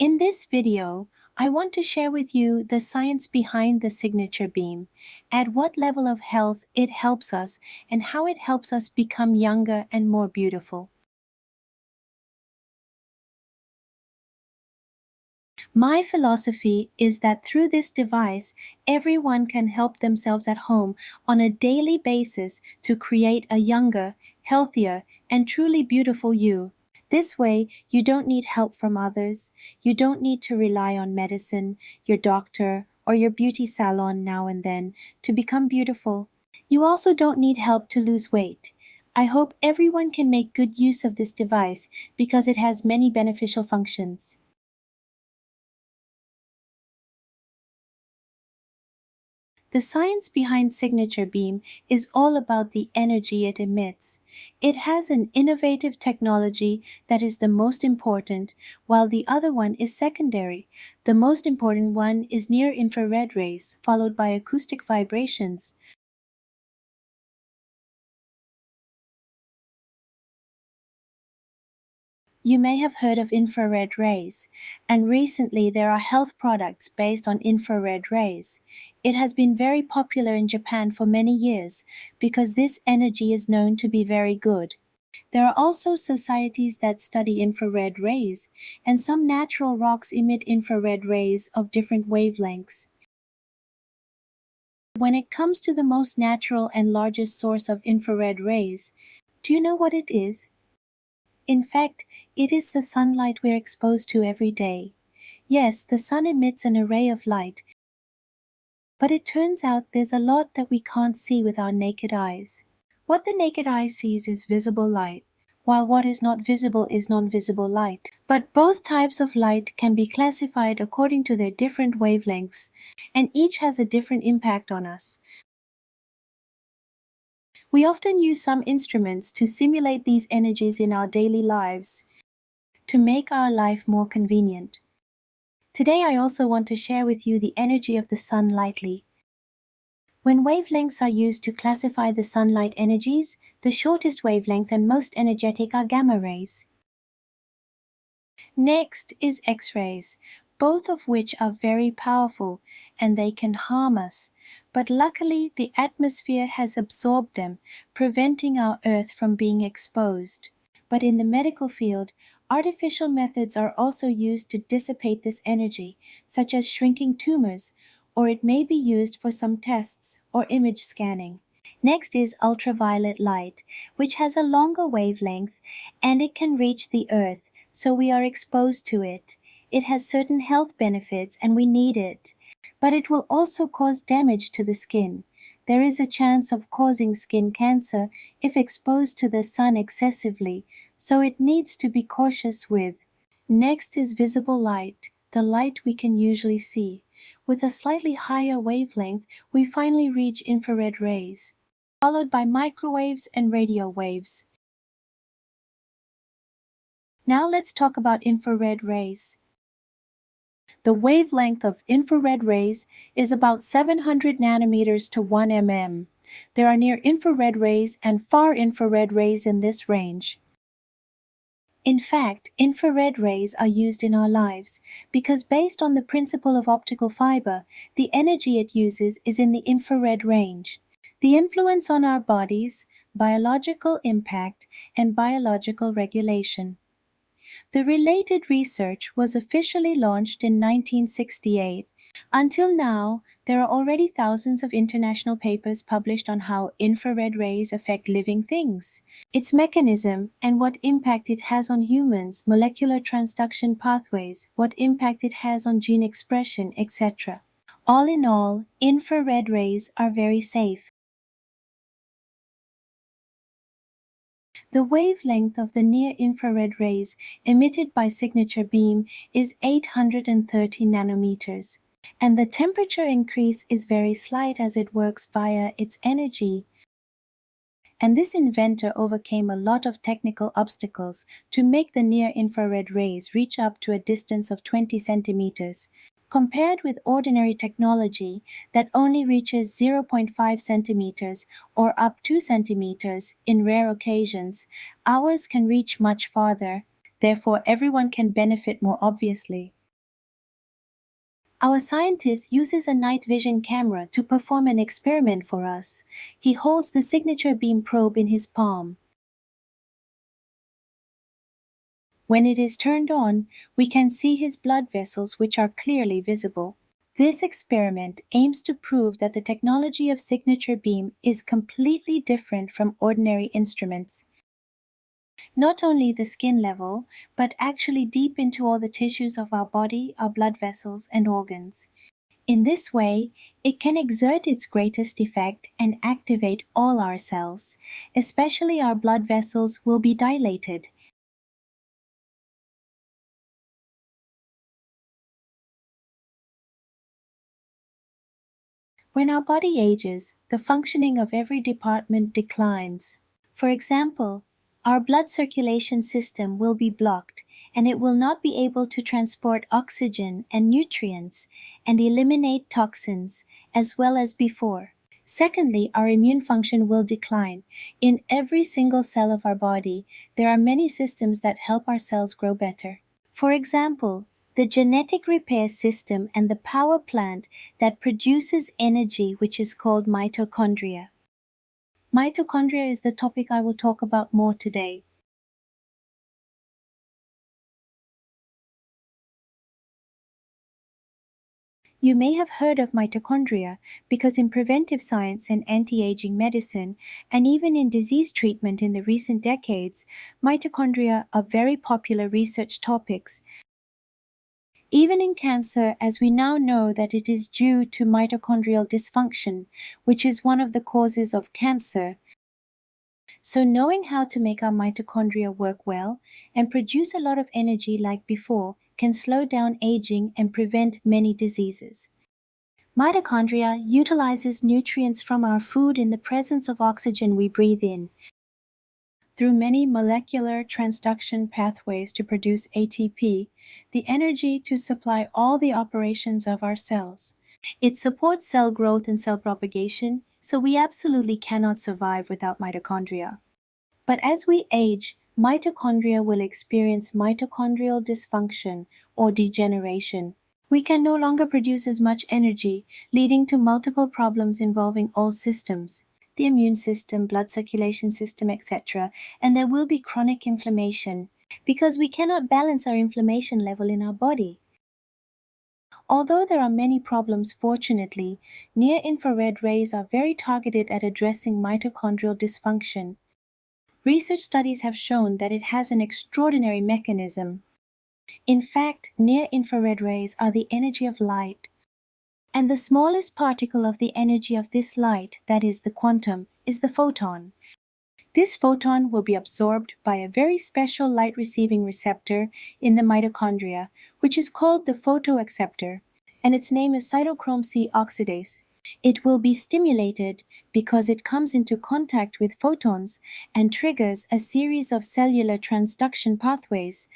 In this video, I want to share with you the science behind the signature beam, at what level of health it helps us, and how it helps us become younger and more beautiful. My philosophy is that through this device, everyone can help themselves at home on a daily basis to create a younger, healthier, and truly beautiful you. This way, you don't need help from others. You don't need to rely on medicine, your doctor, or your beauty salon now and then to become beautiful. You also don't need help to lose weight. I hope everyone can make good use of this device because it has many beneficial functions. The science behind signature beam is all about the energy it emits. It has an innovative technology that is the most important, while the other one is secondary. The most important one is near-infrared rays, followed by acoustic vibrations. You may have heard of infrared rays, and recently there are health products based on infrared rays. It has been very popular in Japan for many years because this energy is known to be very good. There are also societies that study infrared rays, and some natural rocks emit infrared rays of different wavelengths. When it comes to the most natural and largest source of infrared rays, do you know what it is? In fact, it is the sunlight we're exposed to every day. Yes, the sun emits an array of light, but it turns out there's a lot that we can't see with our naked eyes. What the naked eye sees is visible light, while what is not visible is non-visible light. But both types of light can be classified according to their different wavelengths, and each has a different impact on us. We often use some instruments to simulate these energies in our daily lives, to make our life more convenient. Today I also want to share with you the energy of the sun lightly. When wavelengths are used to classify the sunlight energies, the shortest wavelength and most energetic are gamma rays. Next is X-rays, both of which are very powerful and they can harm us, but luckily the atmosphere has absorbed them, preventing our Earth from being exposed. But in the medical field, artificial methods are also used to dissipate this energy, such as shrinking tumors, or it may be used for some tests or image scanning. Next is ultraviolet light, which has a longer wavelength and it can reach the Earth, so we are exposed to it. It has certain health benefits and we need it, but it will also cause damage to the skin. There is a chance of causing skin cancer if exposed to the sun excessively, so it needs to be cautious with. Next is visible light, the light we can usually see. With a slightly higher wavelength, we finally reach infrared rays, followed by microwaves and radio waves. Now let's talk about infrared rays. The wavelength of infrared rays is about 700 nanometers to 1 mm. There are near-infrared rays and far-infrared rays in this range. In fact, infrared rays are used in our lives because based on the principle of optical fiber, the energy it uses is in the infrared range. The influence on our bodies, biological impact, and biological regulation. The related research was officially launched in 1968. Until now, there are already thousands of international papers published on how infrared rays affect living things, its mechanism, and what impact it has on humans, molecular transduction pathways, what impact it has on gene expression, etc. All in all, infrared rays are very safe. The wavelength of the near-infrared rays emitted by signature beam is 830 nanometers, and the temperature increase is very slight as it works via its energy. And this inventor overcame a lot of technical obstacles to make the near-infrared rays reach up to a distance of 20 centimeters. Compared with ordinary technology that only reaches 0.5 centimeters or up 2 centimeters in rare occasions, ours can reach much farther. Therefore, everyone can benefit more obviously. Our scientist uses a night vision camera to perform an experiment for us. He holds the signature beam probe in his palm. When it is turned on, we can see his blood vessels, which are clearly visible. This experiment aims to prove that the technology of signature beam is completely different from ordinary instruments. Not only the skin level, but actually deep into all the tissues of our body, our blood vessels, and organs. In this way, it can exert its greatest effect and activate all our cells, especially our blood vessels will be dilated. When our body ages, the functioning of every department declines. For example, our blood circulation system will be blocked, and it will not be able to transport oxygen and nutrients and eliminate toxins as well as before. Secondly, our immune function will decline. In every single cell of our body, there are many systems that help our cells grow better. For example, the genetic repair system and the power plant that produces energy, which is called mitochondria. Mitochondria is the topic I will talk about more today. You may have heard of mitochondria because in preventive science and anti-aging medicine, and even in disease treatment in the recent decades, mitochondria are very popular research topics. Even in cancer, as we now know that it is due to mitochondrial dysfunction, which is one of the causes of cancer. So knowing how to make our mitochondria work well and produce a lot of energy like before can slow down aging and prevent many diseases. Mitochondria utilizes nutrients from our food in the presence of oxygen we breathe in through many molecular transduction pathways to produce ATP, the energy to supply all the operations of our cells. It supports cell growth and cell propagation, so we absolutely cannot survive without mitochondria. But as we age, mitochondria will experience mitochondrial dysfunction or degeneration. We can no longer produce as much energy, leading to multiple problems involving all systems, the immune system, blood circulation system, etc., and there will be chronic inflammation because we cannot balance our inflammation level in our body. Although there are many problems, fortunately, near-infrared rays are very targeted at addressing mitochondrial dysfunction. Research studies have shown that it has an extraordinary mechanism. In fact, near-infrared rays are the energy of light, and the smallest particle of the energy of this light, that is the quantum, is the photon. This photon will be absorbed by a very special light-receiving receptor in the mitochondria, which is called the photoacceptor, and its name is cytochrome C oxidase. It will be stimulated because it comes into contact with photons and triggers a series of cellular transduction pathways.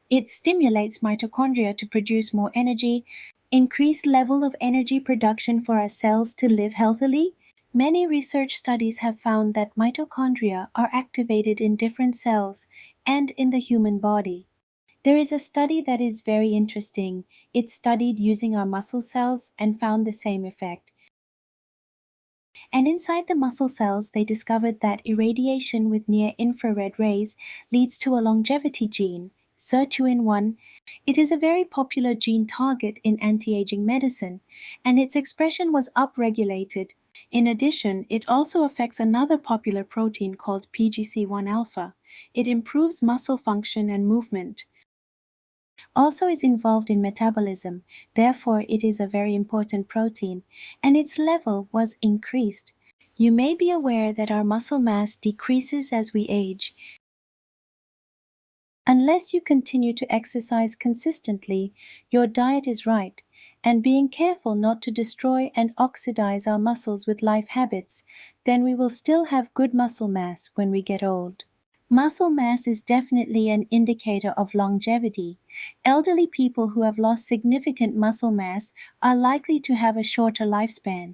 It stimulates mitochondria to produce more energy, increased level of energy production for our cells to live healthily. Many research studies have found that mitochondria are activated in different cells and in the human body. There is a study that is very interesting. It studied using our muscle cells and found the same effect. And inside the muscle cells, they discovered that irradiation with near-infrared rays leads to a longevity gene, sirtuin-1. It is a very popular gene target in anti-aging medicine, and its expression was upregulated. In addition, it also affects another popular protein called PGC1 alpha. It improves muscle function and movement. Also is involved in metabolism, therefore it is a very important protein, and its level was increased. You may be aware that our muscle mass decreases as we age. Unless you continue to exercise consistently, your diet is right, and being careful not to destroy and oxidize our muscles with life habits, then we will still have good muscle mass when we get old. Muscle mass is definitely an indicator of longevity. Elderly people who have lost significant muscle mass are likely to have a shorter lifespan.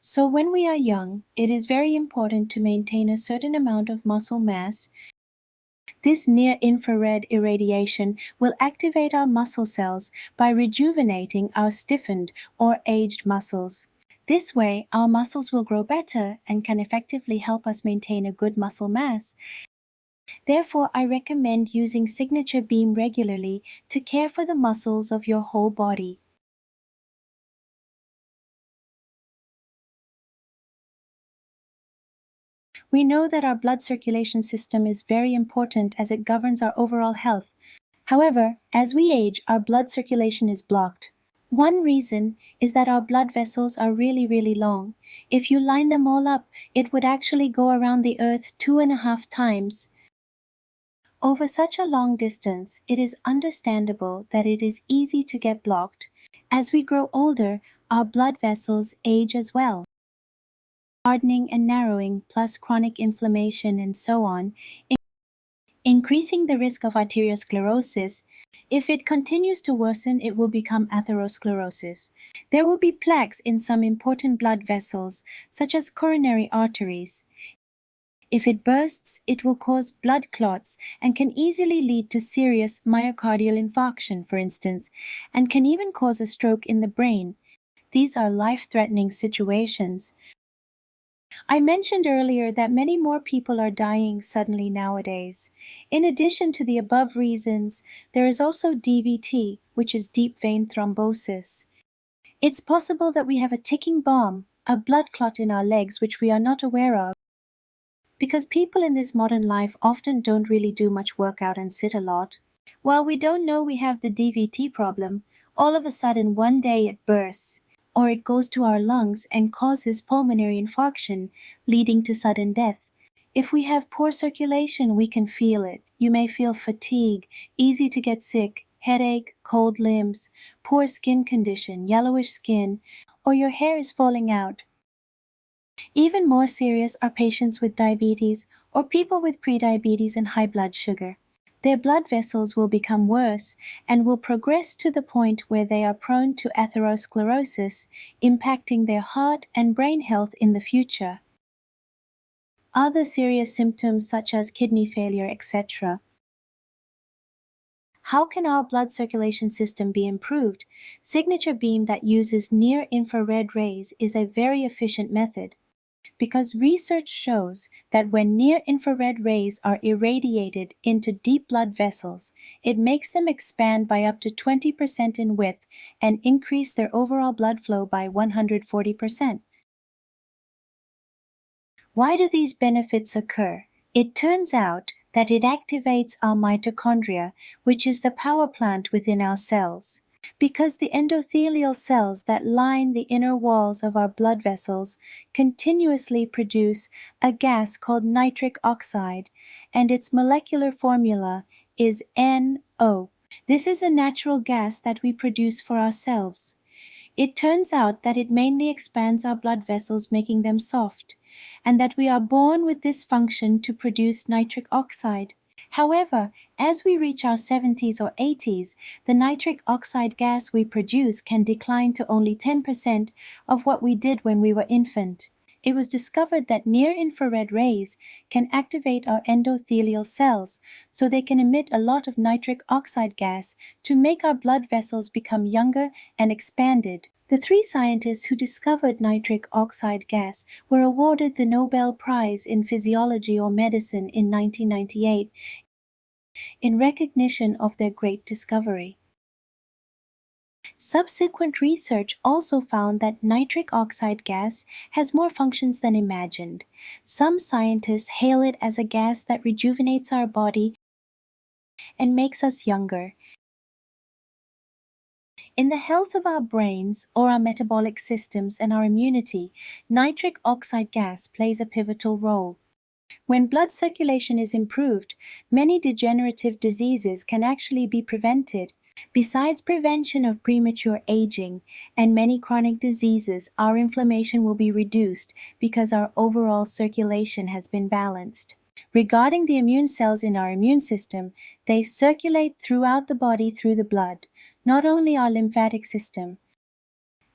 So when we are young, it is very important to maintain a certain amount of muscle mass. This near-infrared irradiation will activate our muscle cells by rejuvenating our stiffened or aged muscles. This way, our muscles will grow better and can effectively help us maintain a good muscle mass. Therefore, I recommend using Signature Beam regularly to care for the muscles of your whole body. We know that our blood circulation system is very important as it governs our overall health. However, as we age, our blood circulation is blocked. One reason is that our blood vessels are really long. If you line them all up, it would actually go around the earth 2.5 times. Over such a long distance, it is understandable that it is easy to get blocked. As we grow older, our blood vessels age as well. Hardening and narrowing, plus chronic inflammation and so on, increasing the risk of arteriosclerosis. If it continues to worsen, it will become atherosclerosis. There will be plaques in some important blood vessels, such as coronary arteries. If it bursts, it will cause blood clots and can easily lead to serious myocardial infarction, for instance, and can even cause a stroke in the brain. These are life-threatening situations. I mentioned earlier that many more people are dying suddenly nowadays. In addition to the above reasons, there is also DVT, which is deep vein thrombosis. It's possible that we have a ticking bomb, a blood clot in our legs which we are not aware of. Because people in this modern life often don't really do much workout and sit a lot. While we don't know we have the DVT problem, all of a sudden one day it bursts, or it goes to our lungs and causes pulmonary infarction, leading to sudden death. If we have poor circulation, we can feel it. You may feel fatigue, easy to get sick, headache, cold limbs, poor skin condition, yellowish skin, or your hair is falling out. Even more serious are patients with diabetes or people with prediabetes and high blood sugar. Their blood vessels will become worse and will progress to the point where they are prone to atherosclerosis, impacting their heart and brain health in the future. Other serious symptoms such as kidney failure, etc. How can our blood circulation system be improved? Signature beam that uses near-infrared rays is a very efficient method, because research shows that when near-infrared rays are irradiated into deep blood vessels, it makes them expand by up to 20% in width and increase their overall blood flow by 140%. Why do these benefits occur? It turns out that it activates our mitochondria, which is the power plant within our cells. Because the endothelial cells that line the inner walls of our blood vessels continuously produce a gas called nitric oxide, and its molecular formula is NO. This is a natural gas that we produce for ourselves. It turns out that it mainly expands our blood vessels, making them soft, and that we are born with this function to produce nitric oxide. However, as we reach our 70s or 80s, the nitric oxide gas we produce can decline to only 10% of what we did when we were infant. It was discovered that near-infrared rays can activate our endothelial cells, so they can emit a lot of nitric oxide gas to make our blood vessels become younger and expanded. The 3 scientists who discovered nitric oxide gas were awarded the Nobel Prize in Physiology or Medicine in 1998 in recognition of their great discovery. Subsequent research also found that nitric oxide gas has more functions than imagined. Some scientists hail it as a gas that rejuvenates our body and makes us younger. In the health of our brains or our metabolic systems and our immunity, nitric oxide gas plays a pivotal role. When blood circulation is improved, many degenerative diseases can actually be prevented. Besides prevention of premature aging and many chronic diseases, our inflammation will be reduced because our overall circulation has been balanced. Regarding the immune cells in our immune system, they circulate throughout the body through the blood, not only our lymphatic system.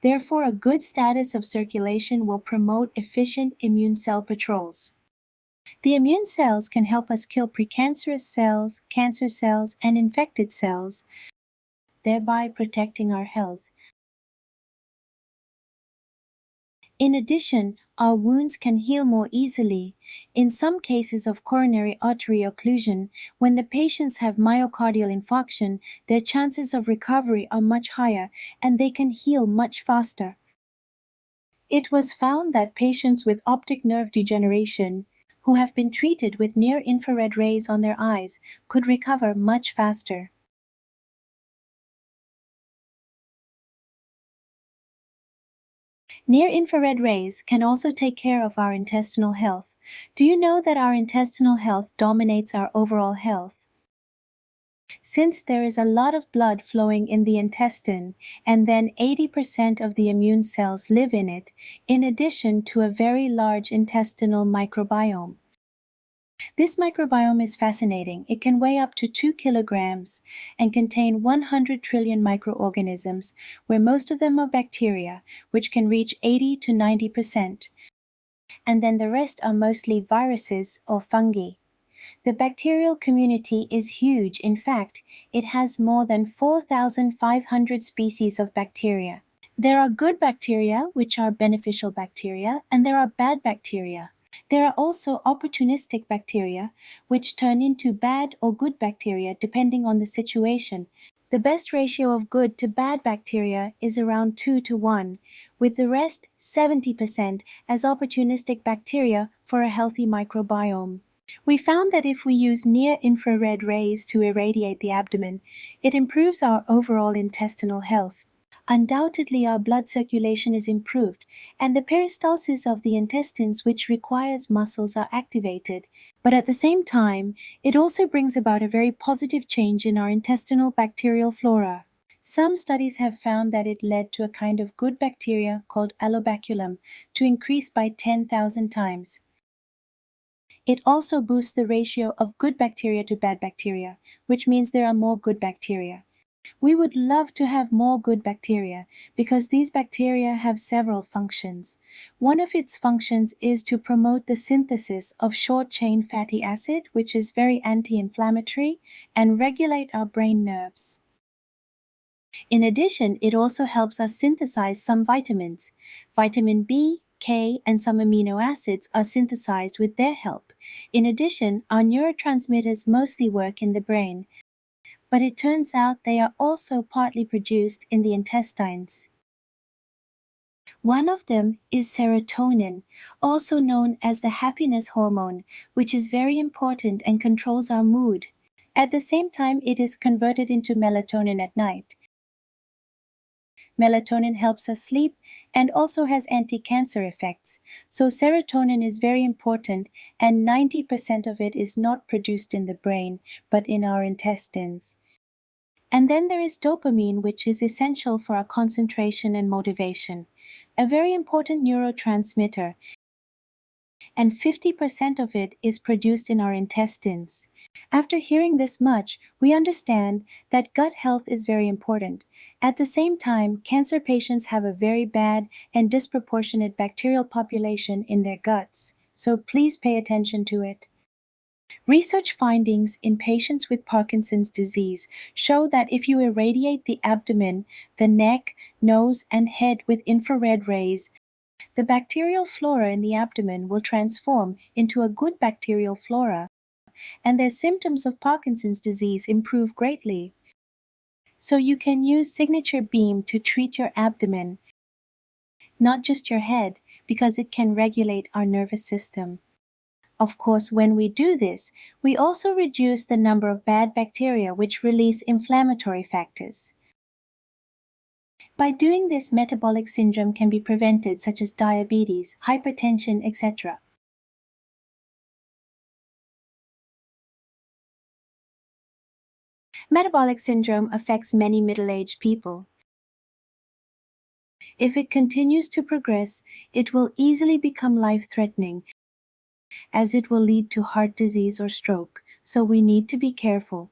Therefore, a good status of circulation will promote efficient immune cell patrols. The immune cells can help us kill precancerous cells, cancer cells, and infected cells, thereby protecting our health. In addition, our wounds can heal more easily. In some cases of coronary artery occlusion, when the patients have myocardial infarction, their chances of recovery are much higher and they can heal much faster. It was found that patients with optic nerve degeneration who have been treated with near-infrared rays on their eyes could recover much faster. Near-infrared rays can also take care of our intestinal health. Do you know that our intestinal health dominates our overall health? Since there is a lot of blood flowing in the intestine, and then 80% of the immune cells live in it, in addition to a very large intestinal microbiome. This microbiome is fascinating. It can weigh up to 2 kilograms and contain 100 trillion microorganisms, where most of them are bacteria, which can reach 80 to 90%. And then the rest are mostly viruses or fungi. The bacterial community is huge. In fact, it has more than 4,500 species of bacteria. There are good bacteria, which are beneficial bacteria, and there are bad bacteria. There are also opportunistic bacteria, which turn into bad or good bacteria depending on the situation. The best ratio of good to bad bacteria is around 2 to 1, with the rest 70% as opportunistic bacteria for a healthy microbiome. We found that if we use near-infrared rays to irradiate the abdomen, it improves our overall intestinal health. Undoubtedly, our blood circulation is improved, and the peristalsis of the intestines, which requires muscles, are activated. But at the same time, it also brings about a very positive change in our intestinal bacterial flora. Some studies have found that it led to a kind of good bacteria called Allobaculum to increase by 10,000 times. It also boosts the ratio of good bacteria to bad bacteria, which means there are more good bacteria. We would love to have more good bacteria because these bacteria have several functions. One of its functions is to promote the synthesis of short-chain fatty acid, which is very anti-inflammatory, and regulate our brain nerves. In addition, it also helps us synthesize some vitamins. Vitamin B, K, and some amino acids are synthesized with their help. In addition, our neurotransmitters mostly work in the brain, but it turns out they are also partly produced in the intestines. One of them is serotonin, also known as the happiness hormone, which is very important and controls our mood. At the same time, it is converted into melatonin at night. Melatonin helps us sleep and also has anti-cancer effects. So serotonin is very important, and 90% of it is not produced in the brain, but in our intestines. And then there is dopamine, which is essential for our concentration and motivation, a very important neurotransmitter, and 50% of it is produced in our intestines. After hearing this much, we understand that gut health is very important. At the same time, cancer patients have a very bad and disproportionate bacterial population in their guts, so please pay attention to it. Research findings in patients with Parkinson's disease show that if you irradiate the abdomen, the neck, nose, and head with infrared rays, the bacterial flora in the abdomen will transform into a good bacterial flora, and their symptoms of Parkinson's disease improve greatly. So you can use Signature Beam to treat your abdomen, not just your head, because it can regulate our nervous system. Of course, when we do this, we also reduce the number of bad bacteria which release inflammatory factors. By doing this, metabolic syndrome can be prevented, such as diabetes, hypertension, etc. Metabolic syndrome affects many middle-aged people. If it continues to progress, it will easily become life-threatening, as it will lead to heart disease or stroke, so we need to be careful.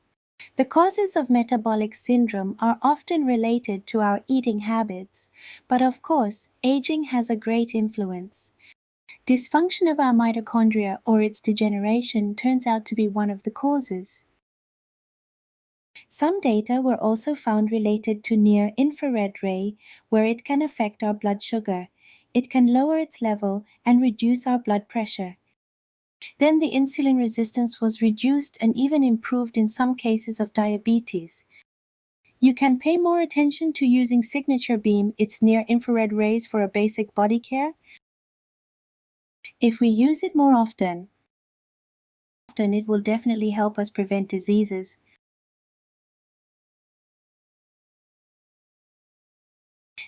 The causes of metabolic syndrome are often related to our eating habits, but of course, aging has a great influence. Dysfunction of our mitochondria or its degeneration turns out to be one of the causes. Some data were also found related to near-infrared ray, where it can affect our blood sugar. It can lower its level and reduce our blood pressure. Then the insulin resistance was reduced and even improved in some cases of diabetes. You can pay more attention to using Signature Beam, its near-infrared rays, for a basic body care. If we use it more often, it will definitely help us prevent diseases.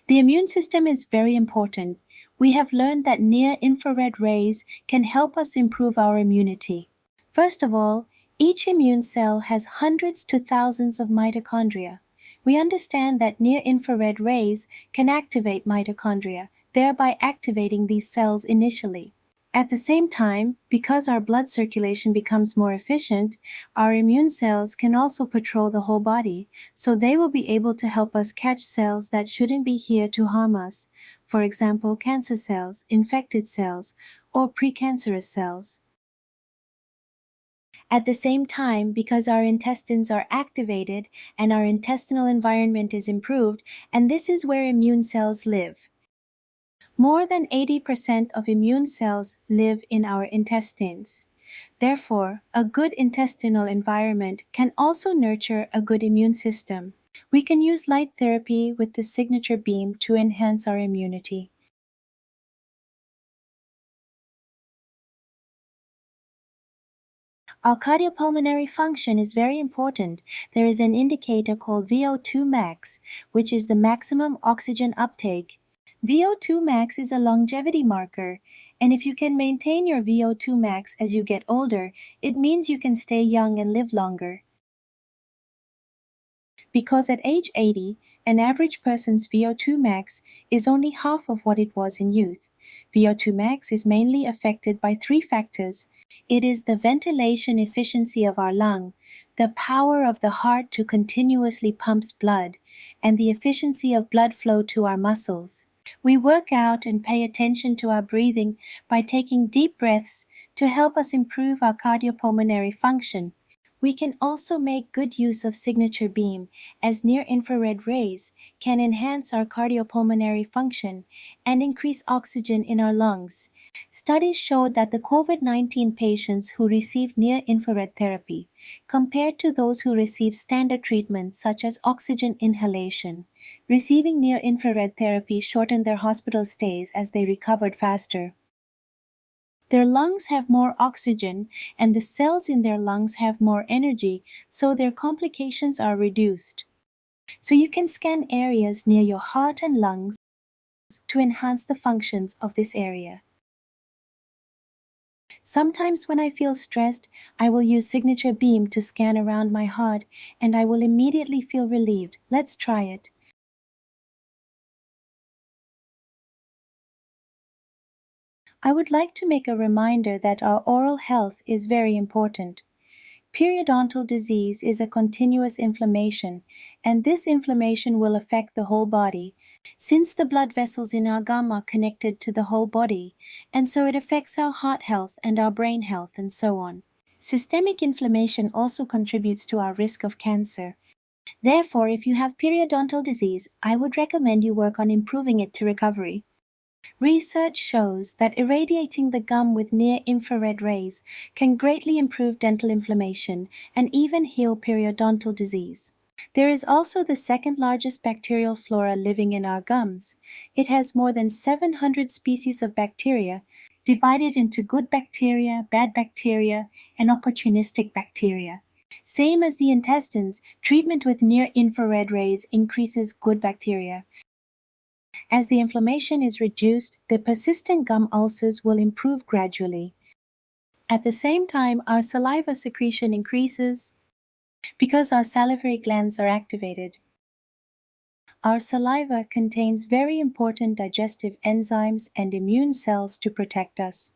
The immune system is very important. We have learned that near-infrared rays can help us improve our immunity. First of all, each immune cell has hundreds to thousands of mitochondria. We understand that near-infrared rays can activate mitochondria, thereby activating these cells initially. At the same time, because our blood circulation becomes more efficient, our immune cells can also patrol the whole body, so they will be able to help us catch cells that shouldn't be here to harm us. For example, cancer cells, infected cells, or precancerous cells. At the same time, because our intestines are activated and our intestinal environment is improved, and this is where immune cells live. More than 80% of immune cells live in our intestines. Therefore, a good intestinal environment can also nurture a good immune system. We can use light therapy with the Signature Beam to enhance our immunity. Our cardiopulmonary function is very important. There is an indicator called VO2 max, which is the maximum oxygen uptake. VO2 max is a longevity marker, and if you can maintain your VO2 max as you get older, it means you can stay young and live longer. Because at age 80, an average person's VO2 max is only half of what it was in youth. VO2 max is mainly affected by three factors. It is the ventilation efficiency of our lung, the power of the heart to continuously pump blood, and the efficiency of blood flow to our muscles. We work out and pay attention to our breathing by taking deep breaths to help us improve our cardiopulmonary function. We can also make good use of Signature Beam, as near-infrared rays can enhance our cardiopulmonary function and increase oxygen in our lungs. Studies showed that the COVID-19 patients who received near-infrared therapy, compared to those who received standard treatment such as oxygen inhalation, receiving near-infrared therapy shortened their hospital stays as they recovered faster. Their lungs have more oxygen, and the cells in their lungs have more energy, so their complications are reduced. So you can scan areas near your heart and lungs to enhance the functions of this area. Sometimes when I feel stressed, I will use Signature Beam to scan around my heart, and I will immediately feel relieved. Let's try it. I would like to make a reminder that our oral health is very important. Periodontal disease is a continuous inflammation, and this inflammation will affect the whole body, since the blood vessels in our gum are connected to the whole body, and so it affects our heart health and our brain health and so on. Systemic inflammation also contributes to our risk of cancer. Therefore, if you have periodontal disease, I would recommend you work on improving it to recovery. Research shows that irradiating the gum with near-infrared rays can greatly improve dental inflammation and even heal periodontal disease. There is also the second largest bacterial flora living in our gums. It has more than 700 species of bacteria, divided into good bacteria, bad bacteria, and opportunistic bacteria. Same as the intestines, treatment with near-infrared rays increases good bacteria. As the inflammation is reduced, the persistent gum ulcers will improve gradually. At the same time, our saliva secretion increases because our salivary glands are activated. Our saliva contains very important digestive enzymes and immune cells to protect us.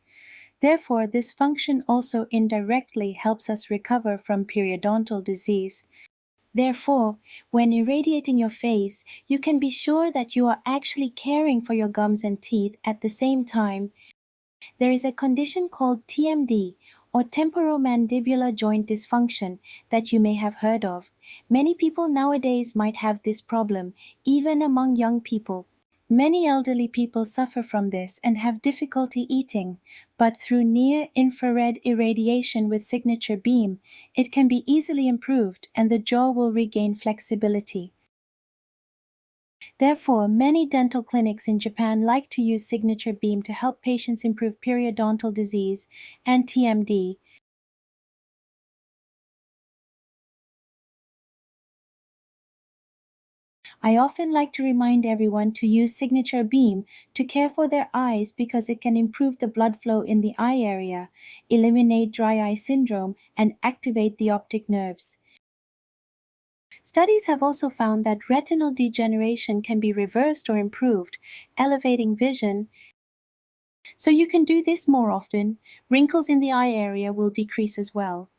Therefore, this function also indirectly helps us recover from periodontal disease. Therefore, when irradiating your face, you can be sure that you are actually caring for your gums and teeth at the same time. There is a condition called TMD, or temporomandibular joint dysfunction, that you may have heard of. Many people nowadays might have this problem, even among young people. Many elderly people suffer from this and have difficulty eating, but through near-infrared irradiation with signature beam, it can be easily improved and the jaw will regain flexibility. Therefore, many dental clinics in Japan like to use signature beam to help patients improve periodontal disease and TMD. I often like to remind everyone to use signature beam to care for their eyes because it can improve the blood flow in the eye area, eliminate dry eye syndrome, and activate the optic nerves. Studies have also found that retinal degeneration can be reversed or improved, elevating vision. So you can do this more often. Wrinkles in the eye area will decrease as well.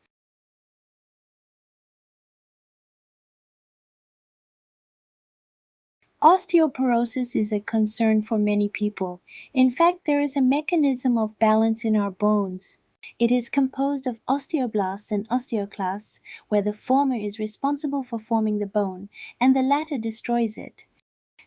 Osteoporosis is a concern for many people. In fact, there is a mechanism of balance in our bones. It is composed of osteoblasts and osteoclasts, where the former is responsible for forming the bone, and the latter destroys it.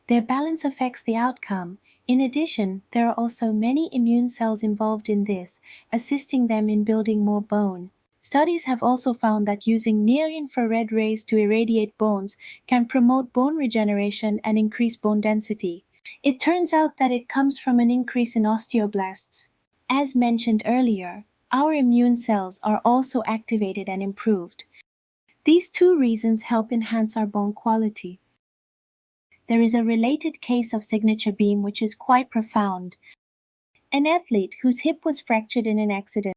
Their balance affects the outcome. In addition, there are also many immune cells involved in this, assisting them in building more bone. Studies have also found that using near-infrared rays to irradiate bones can promote bone regeneration and increase bone density. It turns out that it comes from an increase in osteoblasts. As mentioned earlier, our immune cells are also activated and improved. These two reasons help enhance our bone quality. There is a related case of signature beam which is quite profound. An athlete whose hip was fractured in an accident.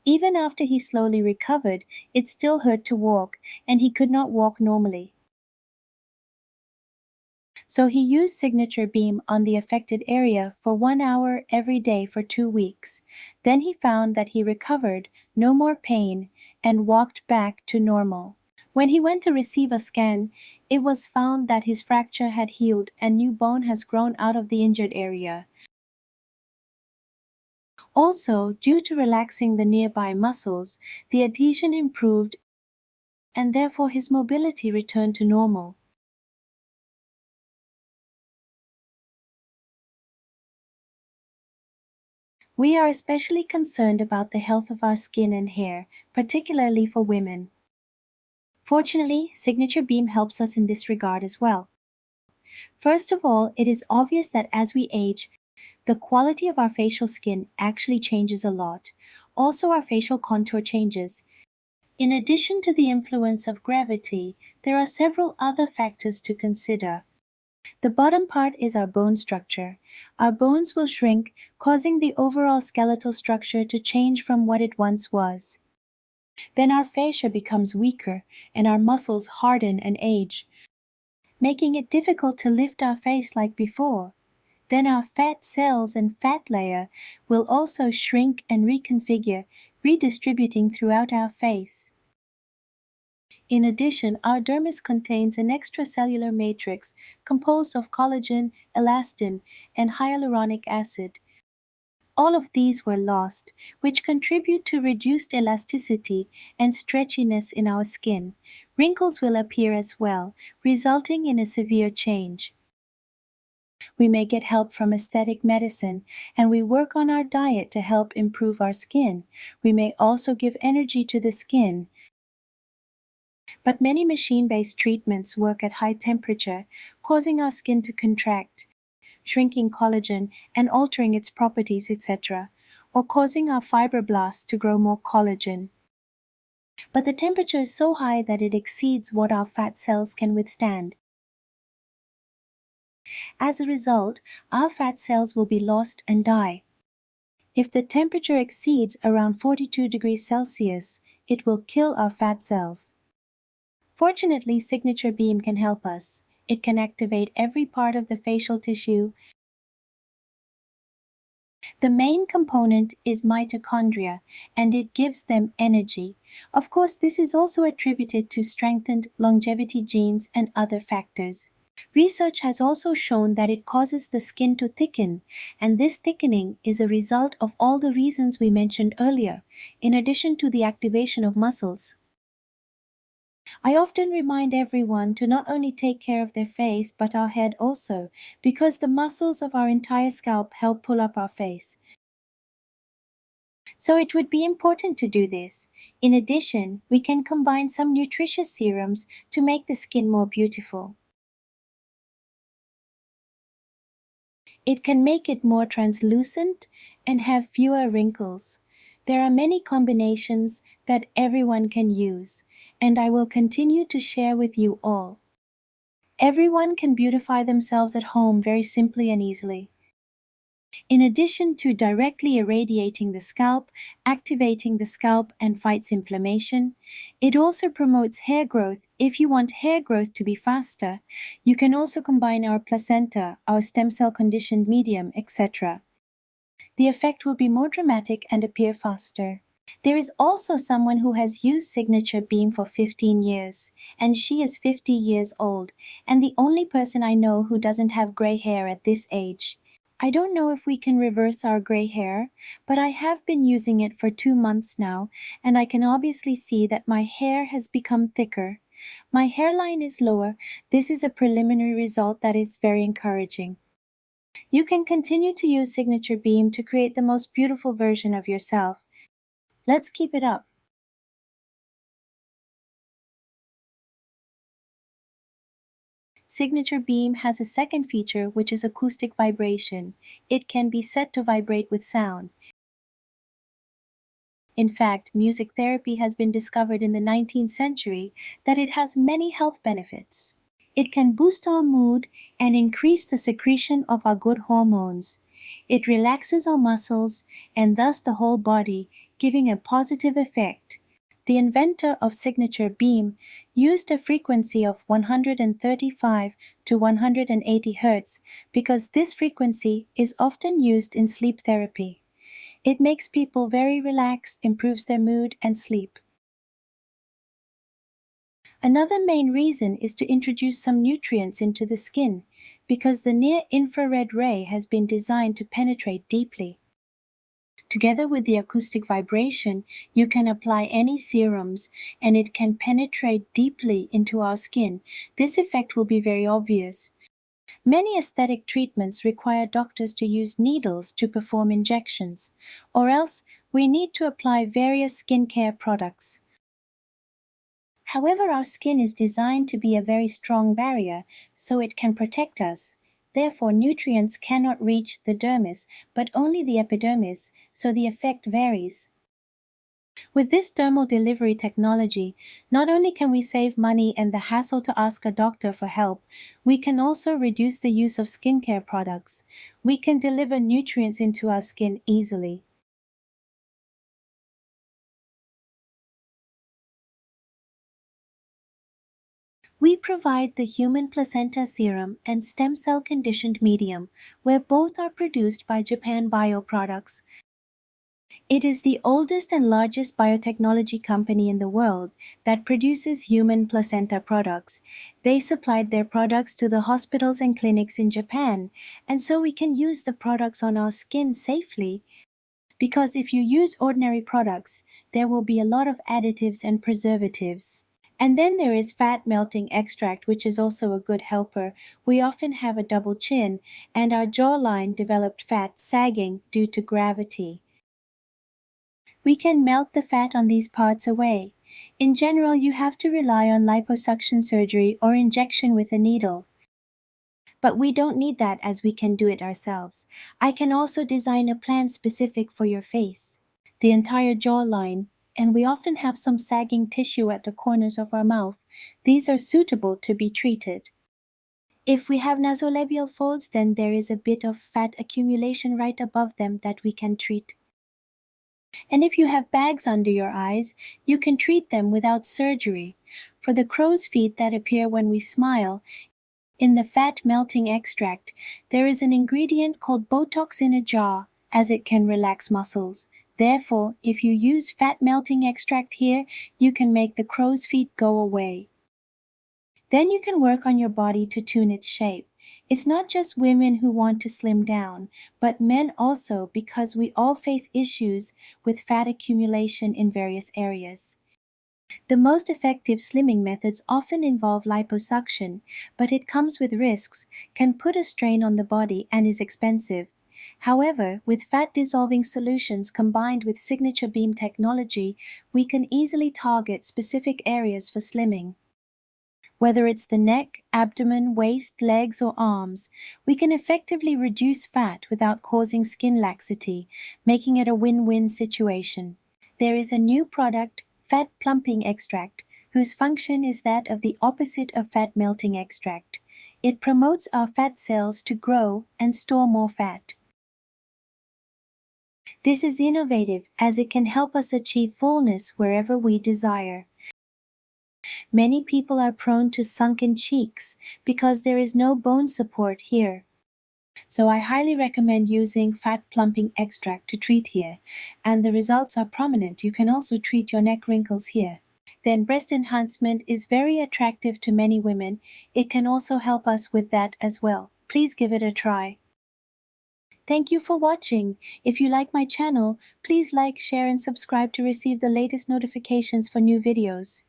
Even after he slowly recovered, it still hurt to walk, and he could not walk normally. So he used signature beam on the affected area for 1 hour every day for 2 weeks. Then he found that he recovered, no more pain, and walked back to normal. When he went to receive a scan, it was found that his fracture had healed and new bone has grown out of the injured area. Also, due to relaxing the nearby muscles, the adhesion improved and therefore his mobility returned to normal. We are especially concerned about the health of our skin and hair, particularly for women. Fortunately, signature beam helps us in this regard as well. First of all, it is obvious that as we age, the quality of our facial skin actually changes a lot. Also, our facial contour changes. In addition to the influence of gravity, there are several other factors to consider. The bottom part is our bone structure. Our bones will shrink, causing the overall skeletal structure to change from what it once was. Then our fascia becomes weaker, and our muscles harden and age, making it difficult to lift our face like before. Then our fat cells and fat layer will also shrink and reconfigure, redistributing throughout our face. In addition, our dermis contains an extracellular matrix composed of collagen, elastin, and hyaluronic acid. All of these were lost, which contribute to reduced elasticity and stretchiness in our skin. Wrinkles will appear as well, resulting in a severe change. We may get help from aesthetic medicine, and we work on our diet to help improve our skin. We may also give energy to the skin. But many machine-based treatments work at high temperature, causing our skin to contract, shrinking collagen and altering its properties, etc., or causing our fibroblasts to grow more collagen. But the temperature is so high that it exceeds what our fat cells can withstand. As a result, our fat cells will be lost and die. If the temperature exceeds around 42 degrees Celsius, it will kill our fat cells. Fortunately, signature beam can help us. It can activate every part of the facial tissue. The main component is mitochondria, and it gives them energy. Of course, this is also attributed to strengthened longevity genes and other factors. Research has also shown that it causes the skin to thicken, and this thickening is a result of all the reasons we mentioned earlier, in addition to the activation of muscles. I often remind everyone to not only take care of their face but our head also, because the muscles of our entire scalp help pull up our face. So it would be important to do this. In addition, we can combine some nutritious serums to make the skin more beautiful. It can make it more translucent and have fewer wrinkles. There are many combinations that everyone can use, and I will continue to share with you all. Everyone can beautify themselves at home very simply and easily. In addition to directly irradiating the scalp, activating the scalp and fights inflammation, it also promotes hair growth. If you want hair growth to be faster, you can also combine our placenta, our stem cell conditioned medium, etc. The effect will be more dramatic and appear faster. There is also someone who has used Signature Beam for 15 years, and she is 50 years old, and the only person I know who doesn't have gray hair at this age. I don't know if we can reverse our gray hair, but I have been using it for 2 months now, and I can obviously see that my hair has become thicker. My hairline is lower. This is a preliminary result that is very encouraging. You can continue to use Signature Beam to create the most beautiful version of yourself. Let's keep it up. Signature Beam has a second feature, which is acoustic vibration. It can be set to vibrate with sound. In fact, music therapy has been discovered in the 19th century that it has many health benefits. It can boost our mood and increase the secretion of our good hormones. It relaxes our muscles and thus the whole body, giving a positive effect. The inventor of Signature Beam used a frequency of 135 to 180 Hz because this frequency is often used in sleep therapy. It makes people very relaxed, improves their mood and sleep. Another main reason is to introduce some nutrients into the skin because the near-infrared ray has been designed to penetrate deeply. Together with the acoustic vibration, you can apply any serums and it can penetrate deeply into our skin. This effect will be very obvious. Many aesthetic treatments require doctors to use needles to perform injections, or else we need to apply various skincare products. However, our skin is designed to be a very strong barrier, so it can protect us. Therefore, nutrients cannot reach the dermis, but only the epidermis, so the effect varies. With this dermal delivery technology, not only can we save money and the hassle to ask a doctor for help, we can also reduce the use of skincare products. We can deliver nutrients into our skin easily. We provide the human placenta serum and stem cell conditioned medium, where both are produced by Japan Bio Products. It is the oldest and largest biotechnology company in the world that produces human placenta products. They supplied their products to the hospitals and clinics in Japan, and so we can use the products on our skin safely. Because if you use ordinary products, there will be a lot of additives and preservatives. And then there is fat melting extract, which is also a good helper. We often have a double chin, and our jawline developed fat sagging due to gravity. We can melt the fat on these parts away. In general, you have to rely on liposuction surgery or injection with a needle. But we don't need that as we can do it ourselves. I can also design a plan specific for your face, the entire jawline, and we often have some sagging tissue at the corners of our mouth. These are suitable to be treated. If we have nasolabial folds, then there is a bit of fat accumulation right above them that we can treat. And if you have bags under your eyes, you can treat them without surgery. For the crow's feet that appear when we smile, in the fat melting extract, there is an ingredient called Botox in a jar, as it can relax muscles. Therefore, if you use fat melting extract here, you can make the crow's feet go away. Then you can work on your body to tune its shape. It's not just women who want to slim down, but men also, because we all face issues with fat accumulation in various areas. The most effective slimming methods often involve liposuction, but it comes with risks, can put a strain on the body, and is expensive. However, with fat-dissolving solutions combined with signature beam technology, we can easily target specific areas for slimming. Whether it's the neck, abdomen, waist, legs, or arms, we can effectively reduce fat without causing skin laxity, making it a win-win situation. There is a new product, fat plumping extract, whose function is that of the opposite of fat melting extract. It promotes our fat cells to grow and store more fat. This is innovative as it can help us achieve fullness wherever we desire. Many people are prone to sunken cheeks because there is no bone support here. So I highly recommend using fat plumping extract to treat here, and the results are prominent. You can also treat your neck wrinkles here. Then breast enhancement is very attractive to many women. It can also help us with that as well. Please give it a try. Thank you for watching. If you like my channel, please like, share, and subscribe to receive the latest notifications for new videos.